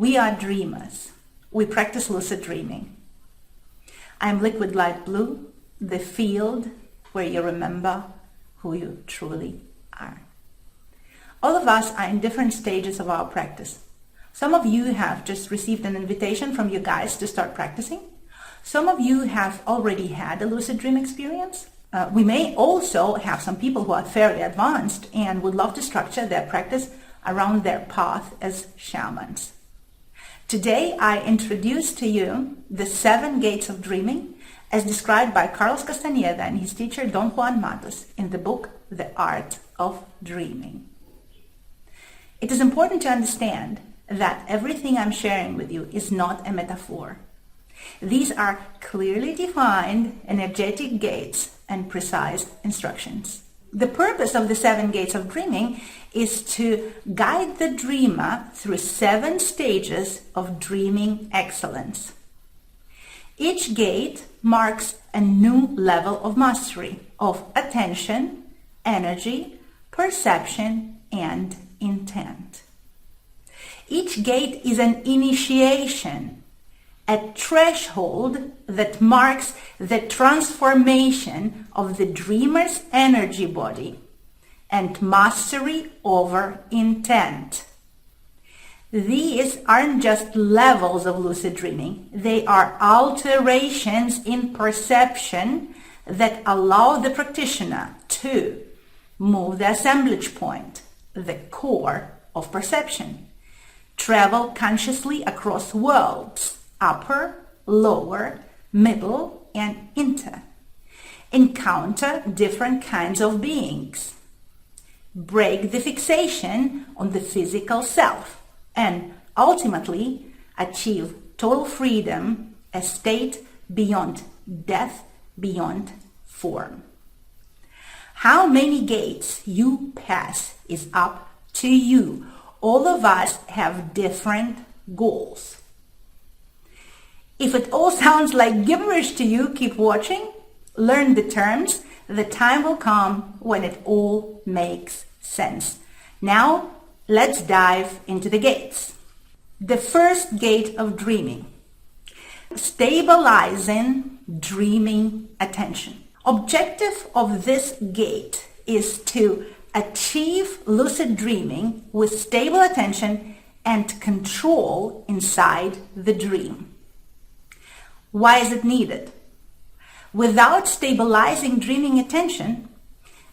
We are dreamers. We practice lucid dreaming. I'm liquid light blue, the field where you remember who you truly are. All of us are in different stages of our practice. Some of you have just received an invitation from you guys to start practicing. Some of you have already had a lucid dream experience. We may also have some people who are fairly advanced and would love to structure their practice around their path as shamans. Today, I introduce to you the 7 gates of dreaming as described by Carlos Castaneda and his teacher Don Juan Matos in the book, The Art of Dreaming. It is important to understand that everything I'm sharing with you is not a metaphor. These are clearly defined energetic gates and precise instructions. The purpose of the 7 gates of dreaming is to guide the dreamer through 7 stages of dreaming excellence. Each gate marks a new level of mastery of attention, energy, perception, and intent. Each gate is an initiation, a threshold that marks the transformation of the dreamer's energy body and mastery over intent. These aren't just levels of lucid dreaming. They are alterations in perception that allow the practitioner to move the assemblage point, the core of perception, travel consciously across worlds, upper, lower, middle, and inter. Encounter different kinds of beings. Break the fixation on the physical self and ultimately achieve total freedom, a state beyond death, beyond form. How many gates you pass is up to you. All of us have different goals. If it all sounds like gibberish to you, keep watching, learn the terms. The time will come when it all makes sense. Now, let's dive into the gates. The first gate of dreaming, stabilizing dreaming attention. Objective of this gate is to achieve lucid dreaming with stable attention and control inside the dream. Why is it needed? Without stabilizing dreaming attention,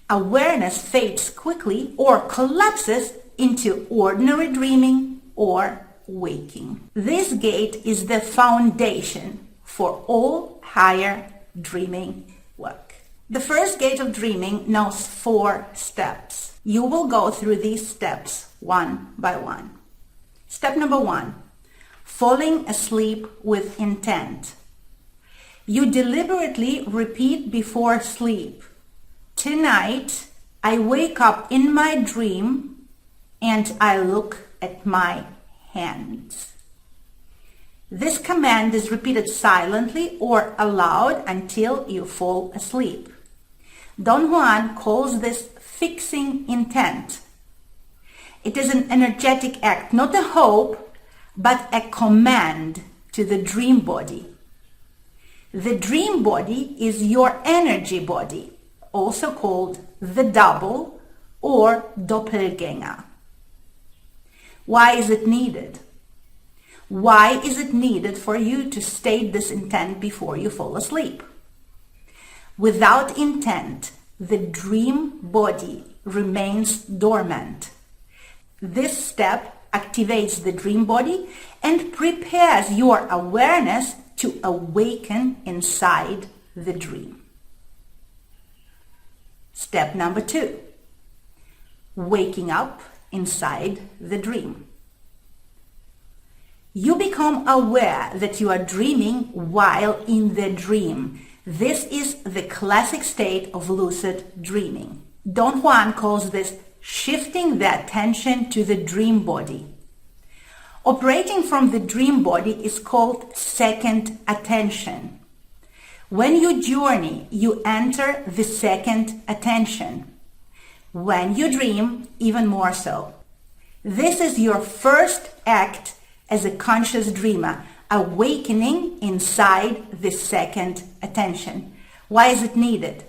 awareness fades quickly or collapses into ordinary dreaming or waking. This gate is the foundation for all higher dreaming work. The first gate of dreaming knows 4 steps. You will go through these steps one by one. Step number 1, falling asleep with intent. You deliberately repeat before sleep, "Tonight, I wake up in my dream and I look at my hands." This command is repeated silently or aloud until you fall asleep. Don Juan calls this fixing intent. It is an energetic act, not a hope, but a command to the dream body. The dream body is your energy body, also called the double or doppelganger. Why is it needed? Why is it needed for you to state this intent before you fall asleep? Without intent, the dream body remains dormant. This step activates the dream body and prepares your awareness to awaken inside the dream. Step number 2, waking up inside the dream. You become aware that you are dreaming while in the dream. This is the classic state of lucid dreaming. Don Juan calls this shifting the attention to the dream body. Operating from the dream body is called second attention. When you journey, you enter the second attention. When you dream, even more so. This is your first act as a conscious dreamer, awakening inside the second attention. Why is it needed?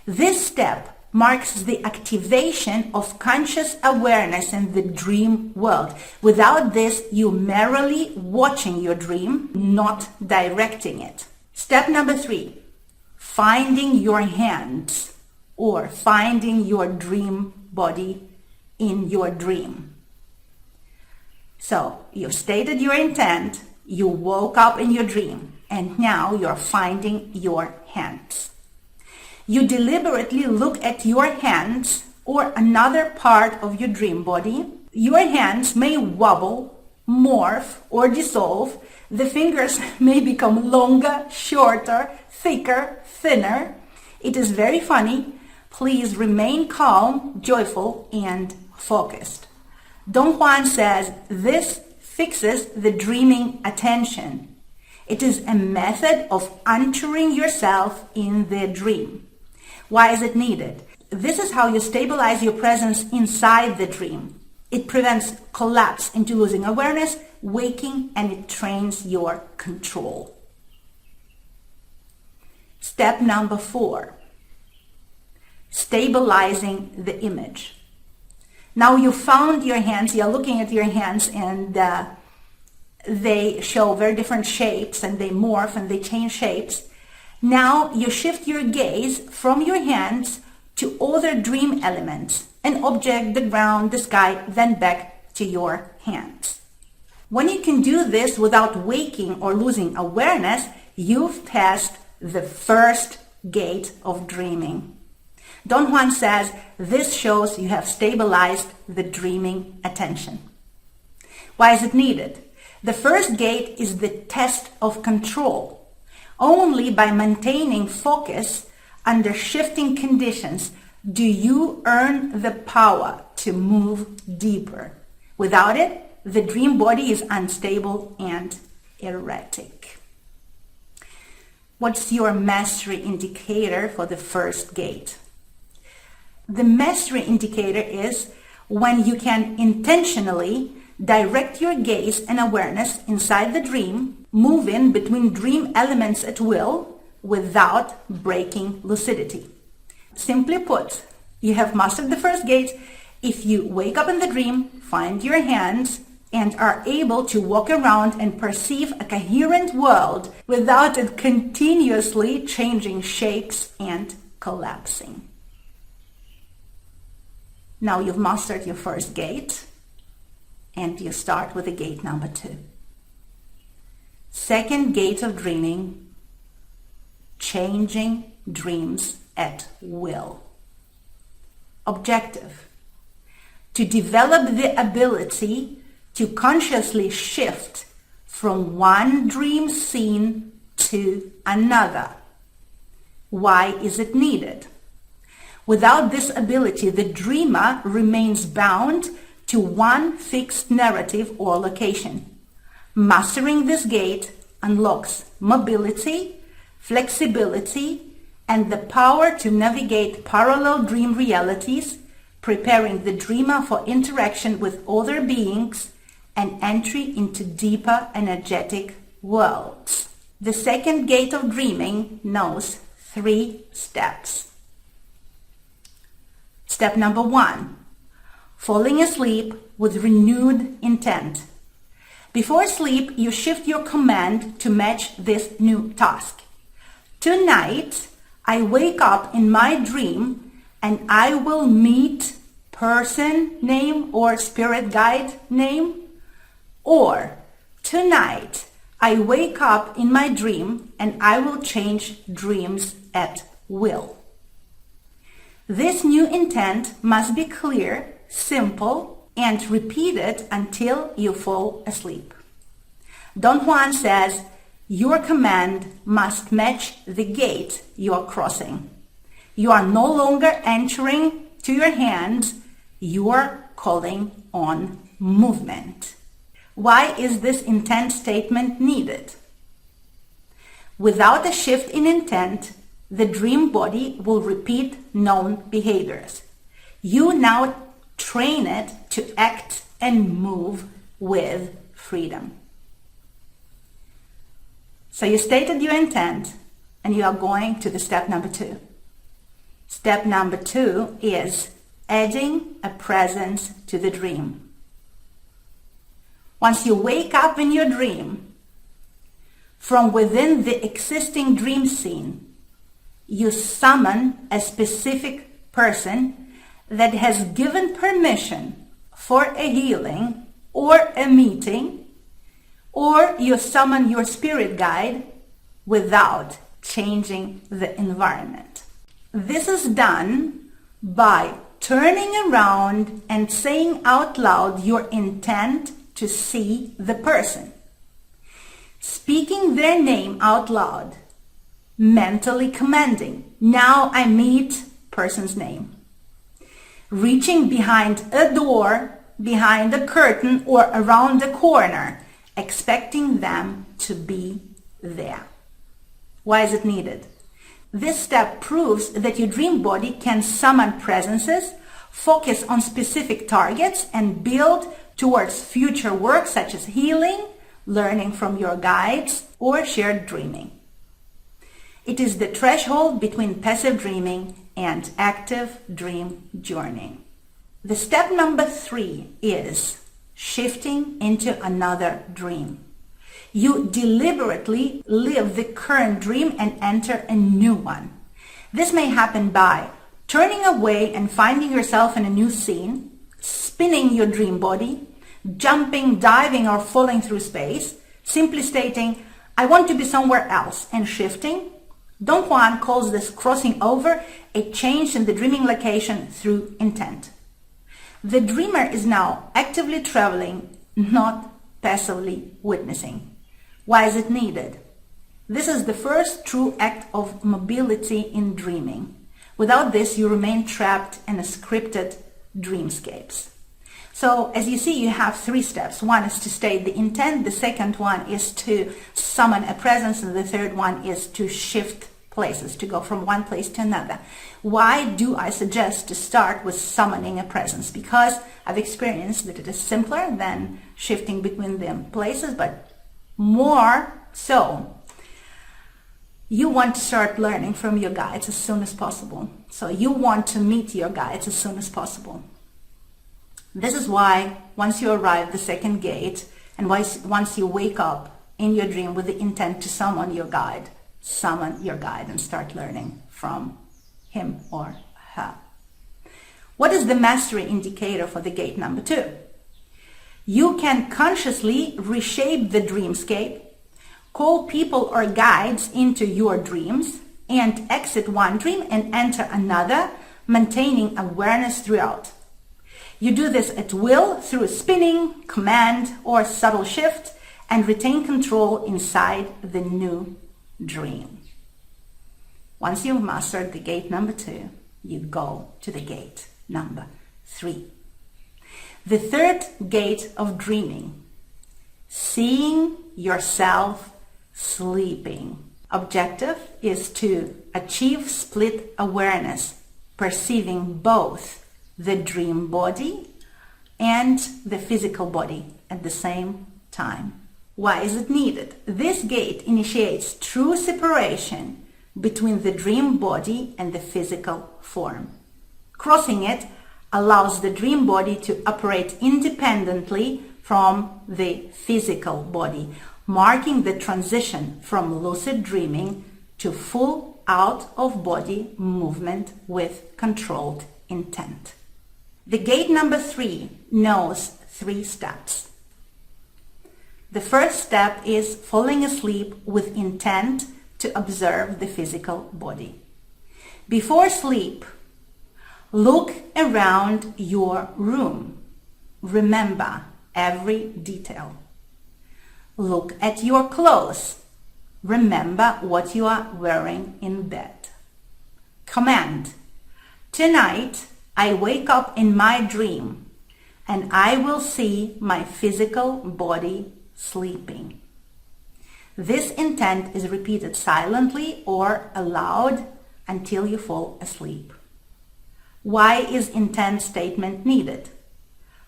This step marks the activation of conscious awareness in the dream world. Without this, you're merely watching your dream, not directing it. Step number 3, finding your hands or finding your dream body in your dream. So you've stated your intent, you woke up in your dream, and now you're finding your hands. You deliberately look at your hands or another part of your dream body. Your hands may wobble, morph, or dissolve. The fingers may become longer, shorter, thicker, thinner. It is very funny. Please remain calm, joyful, and focused. Don Juan says this fixes the dreaming attention. It is a method of anchoring yourself in the dream. Why is it needed? This is how you stabilize your presence inside the dream. It prevents collapse into losing awareness, waking, and it trains your control. Step number 4, stabilizing the image. Now you found your hands, you're looking at your hands, and they show very different shapes, and they morph and they change shapes. Now you shift your gaze from your hands to other dream elements, an object, the ground, the sky, then back to your hands. When you can do this without waking or losing awareness, you've passed the first gate of dreaming. Don Juan says this shows you have stabilized the dreaming attention. Why is it needed? The first gate is the test of control. Only by maintaining focus under shifting conditions do you earn the power to move deeper. Without it, the dream body is unstable and erratic. What's your mastery indicator for the first gate? The mastery indicator is when you can intentionally direct your gaze and awareness inside the dream, moving between dream elements at will without breaking lucidity. Simply put, you have mastered the first gate if you wake up in the dream, find your hands, and are able to walk around and perceive a coherent world without it continuously changing shapes and collapsing. Now you've mastered your first gate, and you start with the gate number 2. Second gate of dreaming, changing dreams at will. Objective: to develop the ability to consciously shift from one dream scene to another. Why is it needed? Without this ability, the dreamer remains bound to one fixed narrative or location. Mastering this gate unlocks mobility, flexibility, and the power to navigate parallel dream realities, preparing the dreamer for interaction with other beings and entry into deeper energetic worlds. The second gate of dreaming knows 3 steps. Step number 1, falling asleep with renewed intent. Before sleep, you shift your command to match this new task. Tonight, I wake up in my dream and I will meet person name or spirit guide name. Or, tonight, I wake up in my dream and I will change dreams at will. This new intent must be clear, simple, and repeat it until you fall asleep. Don Juan says your command must match the gate you are crossing. You are no longer entering to your hands, you are calling on movement. Why is this intent statement needed? Without a shift in intent, the dream body will repeat known behaviors. You now train it to act and move with freedom. So you stated your intent and you are going to the step number 2. Step number 2 is adding a presence to the dream. Once you wake up in your dream, from within the existing dream scene, you summon a specific person that has given permission for a healing or a meeting, or you summon your spirit guide without changing the environment. This is done by turning around and saying out loud your intent to see the person. Speaking their name out loud, mentally commanding, now I meet person's name. Reaching behind a door, behind a curtain, or around a corner, expecting them to be there. Why is it needed? This step proves that your dream body can summon presences, focus on specific targets, and build towards future work such as healing, learning from your guides, or shared dreaming. It is the threshold between passive dreaming and active dream journeying. The step number 3 is shifting into another dream. You deliberately leave the current dream and enter a new one. This may happen by turning away and finding yourself in a new scene, spinning your dream body, jumping, diving, or falling through space, simply stating, I want to be somewhere else, and shifting. Don Juan calls this crossing over, a change in the dreaming location through intent. The dreamer is now actively traveling, not passively witnessing. Why is it needed? This is the first true act of mobility in dreaming. Without this, you remain trapped in a scripted dreamscapes. So as you see, you have 3 steps. One is to state the intent, the second one is to summon a presence, and the third one is to shift places, to go from one place to another. Why do I suggest to start with summoning a presence? Because I've experienced that it is simpler than shifting between them places, but more so, you want to start learning from your guides as soon as possible. So you want to meet your guides as soon as possible. This is why once you arrive the second gate, and once you wake up in your dream with the intent to summon your guide and start learning from him or her. What is the mastery indicator for the gate number 2? You can consciously reshape the dreamscape, call people or guides into your dreams, and exit one dream and enter another, maintaining awareness throughout. You do this at will through spinning, command, or subtle shift, and retain control inside the new dream. Once you've mastered the gate number 2, you go to the gate number 3. The third gate of dreaming, seeing yourself sleeping. Objective is to achieve split awareness, perceiving both the dream body and the physical body at the same time. Why is it needed? This gate initiates true separation between the dream body and the physical form. Crossing it allows the dream body to operate independently from the physical body, marking the transition from lucid dreaming to full out-of-body movement with controlled intent. The gate number 3 knows 3 steps. The first step is falling asleep with intent to observe the physical body. Before sleep, look around your room. Remember every detail. Look at your clothes. Remember what you are wearing in bed. Command. Tonight, I wake up in my dream and I will see my physical body sleeping. This intent is repeated silently or aloud until you fall asleep. Why is intent statement needed?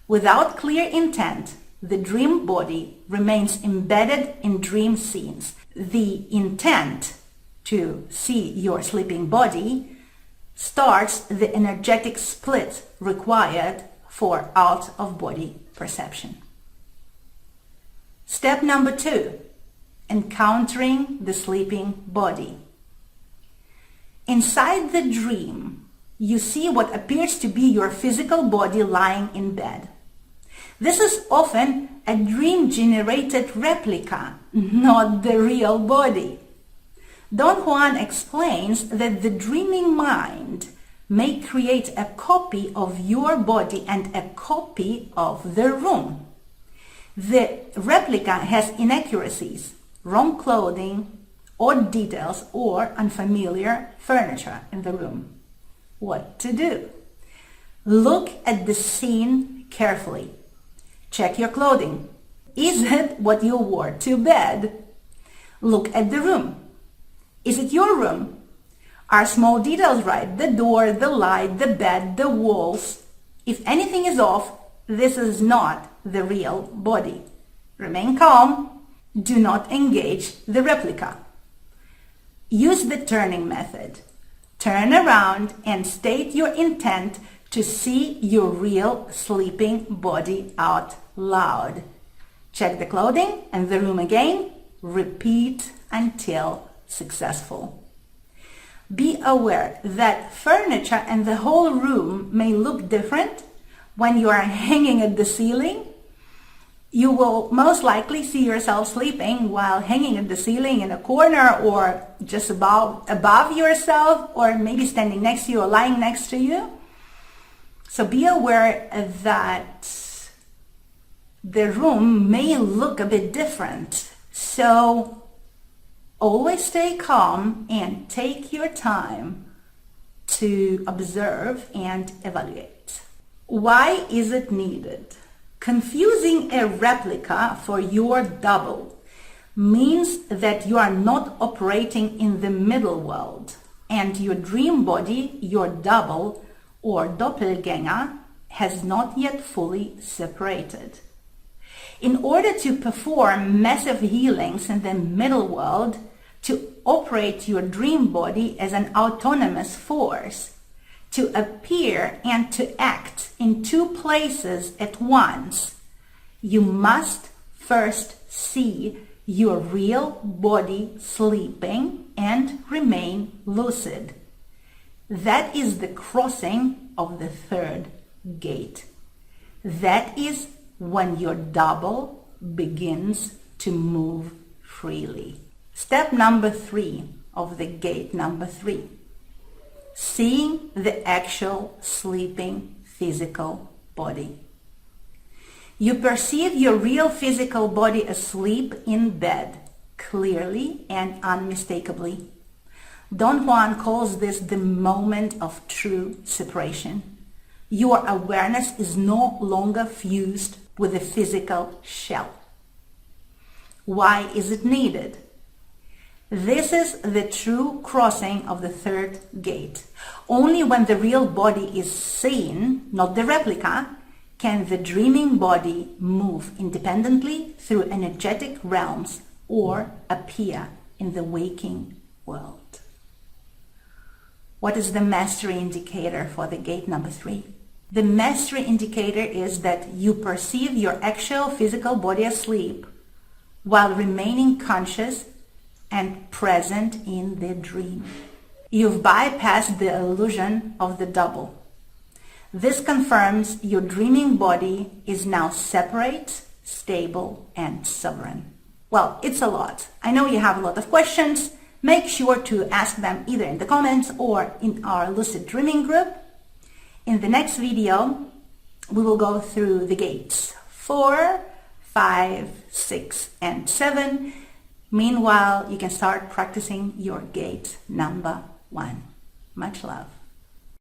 Without clear intent, the dream body remains embedded in dream scenes. The intent to see your sleeping body starts the energetic split required for out-of-body perception. Step number 2, encountering the sleeping body. Inside the dream, you see what appears to be your physical body lying in bed. This is often a dream-generated replica, not the real body. Don Juan explains that the dreaming mind may create a copy of your body and a copy of the room. The replica has inaccuracies, wrong clothing, odd details, or unfamiliar furniture in the room. What to do? Look at the scene carefully. Check your clothing. Is it what you wore to bed? Look at the room. Is it your room? Are small details right? The door, the light, the bed, the walls. If anything is off, this is not the real body. Remain calm. Do not engage the replica. Use the turning method. Turn around and state your intent to see your real sleeping body out loud. Check the clothing and the room again. Repeat until successful. Be aware that furniture and the whole room may look different when you are hanging at the ceiling. You will most likely see yourself sleeping while hanging at the ceiling in a corner or just above yourself, or maybe standing next to you or lying next to you. So be aware that the room may look a bit different. So always stay calm and take your time to observe and evaluate. Why is it needed? Confusing a replica for your double means that you are not operating in the middle world, and your dream body, your double or doppelganger, has not yet fully separated. In order to perform massive healings in the middle world, to operate your dream body as an autonomous force, to appear and to act in two places at once, you must first see your real body sleeping and remain lucid. That is the crossing of the third gate. That is when your double begins to move freely. Step number 3 of the gate number 3. Seeing the actual sleeping physical body. You perceive your real physical body asleep in bed, clearly and unmistakably. Don Juan calls this the moment of true separation. Your awareness is no longer fused with the physical shell. Why is it needed? This is the true crossing of the third gate. Only when the real body is seen, not the replica, can the dreaming body move independently through energetic realms or appear in the waking world. What is the mastery indicator for the gate number 3? The mastery indicator is that you perceive your actual physical body asleep while remaining conscious and present in the dream. You've bypassed the illusion of the double. This confirms your dreaming body is now separate, stable, and sovereign. Well, it's a lot. I know you have a lot of questions. Make sure to ask them either in the comments or in our Lucid Dreaming group. In the next video, we will go through the gates 4, 5, 6, and 7. Meanwhile, you can start practicing your gate number 1. Much love.